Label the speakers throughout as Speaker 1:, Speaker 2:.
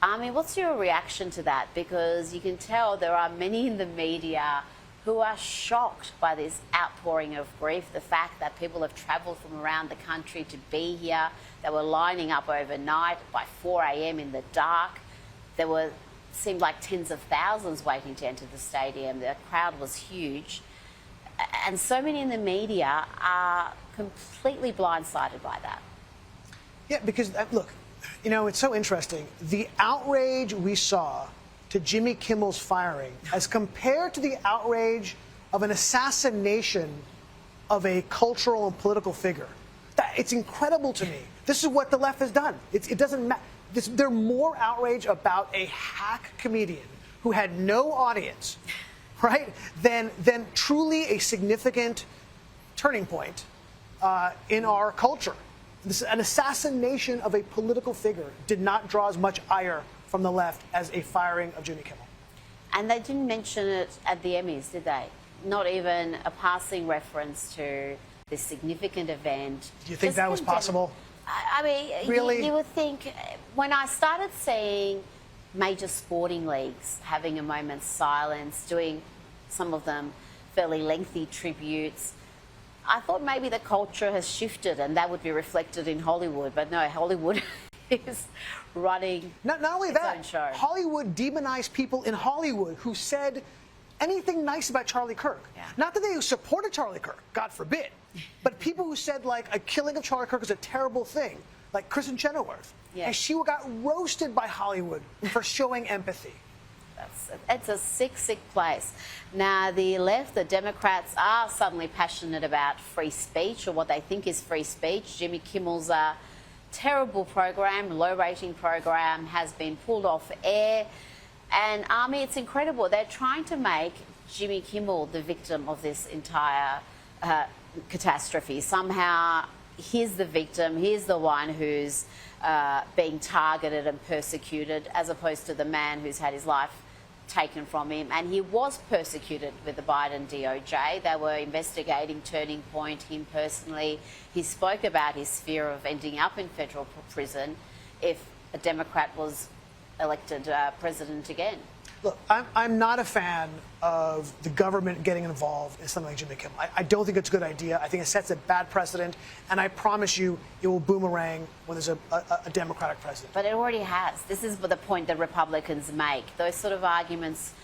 Speaker 1: I mean, what's your reaction to that? Because you can tell there are many in the media who are shocked by this outpouring of grief, the fact that people have travelled from around the country to be here. They were lining up overnight by 4 a.m. in the dark. There seemed like tens of thousands waiting to enter the stadium. The crowd was huge. And so many in the media are completely blindsided by that.
Speaker 2: Yeah, because, look, you know, it's so interesting. The outrage we saw to Jimmy Kimmel's firing as compared to the outrage of an assassination of a cultural and political figure. It's incredible to me. This is what the left has done. It doesn't matter. They're more outraged about a hack comedian who had no audience, right, than truly a significant turning point in our culture. An assassination of a political figure did not draw as much ire from the left as a firing of Jimmy Kimmel.
Speaker 1: And they didn't mention it at the Emmys, did they? Not even a passing reference to this significant event.
Speaker 2: Do you think that was possible?
Speaker 1: I mean,
Speaker 2: really?
Speaker 1: You would think, when I started seeing major sporting leagues having a moment's silence, doing some of them fairly lengthy tributes, I thought maybe the culture has shifted and that would be reflected in Hollywood. But no, Hollywood is running
Speaker 2: not only
Speaker 1: its
Speaker 2: that,
Speaker 1: own show.
Speaker 2: Hollywood demonized people in Hollywood who said anything nice about Charlie Kirk.
Speaker 1: Yeah.
Speaker 2: Not that they supported Charlie Kirk, God forbid, but people who said, like, a killing of Charlie Kirk is a terrible thing, like Kristen Chenoweth.
Speaker 1: Yeah.
Speaker 2: And she got roasted by Hollywood for showing empathy.
Speaker 1: It's a sick, sick place. Now, the left, the Democrats, are suddenly passionate about free speech, or what they think is free speech. Jimmy Kimmel's terrible program, low-rating program, has been pulled off air. And, Ami, it's incredible. They're trying to make Jimmy Kimmel the victim of this entire catastrophe. Somehow, he's the victim. He's the one who's being targeted and persecuted, as opposed to the man who's had his life taken from him. And he was persecuted with the Biden DOJ. They were investigating Turning Point, him personally. He spoke about his fear of ending up in federal prison if a Democrat was elected president again.
Speaker 2: Look, I'm not a fan of the government getting involved in something like Jimmy Kimmel. I don't think it's a good idea. I think it sets a bad precedent, and I promise you it will boomerang when there's a Democratic president.
Speaker 1: But it already has. This is the point that Republicans make. Those sort of arguments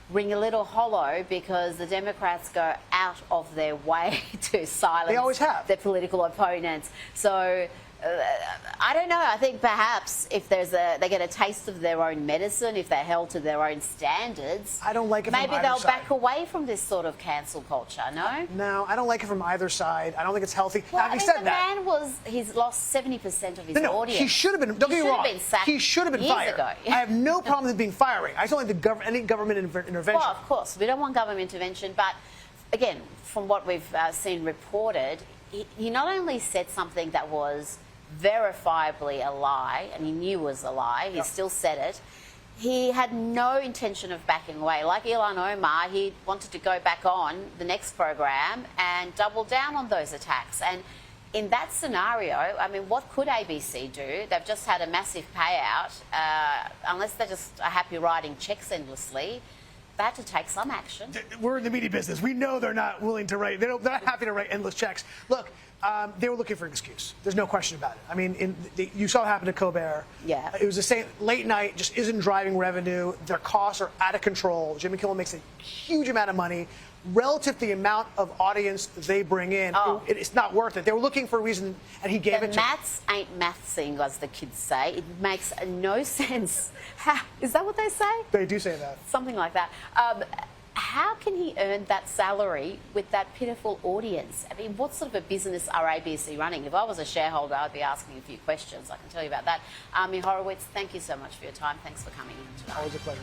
Speaker 1: ring a little hollow because the Democrats go out of their way to silence
Speaker 2: They always have.
Speaker 1: their political opponents. So I don't know. I think perhaps if they get a taste of their own medicine, if they're held to their own standards,
Speaker 2: I don't like it from
Speaker 1: maybe
Speaker 2: either
Speaker 1: they'll
Speaker 2: side.
Speaker 1: back away from this sort of cancel culture. No.
Speaker 2: No, I don't like it from either side. I don't think it's healthy.
Speaker 1: Well,
Speaker 2: Having
Speaker 1: I mean,
Speaker 2: said
Speaker 1: the
Speaker 2: that,
Speaker 1: man he's lost 70% of his
Speaker 2: no,
Speaker 1: audience.
Speaker 2: he should have been. Don't get me wrong. He should have been
Speaker 1: years
Speaker 2: fired.
Speaker 1: ago.
Speaker 2: I have no problem with being firing. I just don't like any government intervention.
Speaker 1: Well, of course, we don't want government intervention, but again, from what we've seen reported, he not only said something that was verifiably a lie, and he knew was a lie, he still said it. He had no intention of backing away. Like Ilhan Omar, he wanted to go back on the next program and double down on those attacks. And in that scenario, I mean, what could ABC do? They've just had a massive payout. Unless they're just happy writing checks endlessly, they had to take some action.
Speaker 2: We're in the media business. We know they're not willing to write. They're not happy to write endless checks. Look, they were looking for an excuse. There's no question about it. I mean, you saw what happened to Colbert.
Speaker 1: Yeah.
Speaker 2: It was the same. Late night just isn't driving revenue. Their costs are out of control. Jimmy Kimmel makes a huge amount of money. Relative to the amount of audience they bring in, it's not worth it. They were looking for a reason, and he gave it to them.
Speaker 1: Maths ain't mathsing, as the kids say. It makes no sense. Is that what they say?
Speaker 2: They do say that.
Speaker 1: Something like that. How can he earn that salary with that pitiful audience? I mean, what sort of a business are ABC running? If I was a shareholder, I'd be asking a few questions. I can tell you about that. Ami Horowitz, thank you so much for your time. Thanks for coming in today.
Speaker 2: Always a pleasure.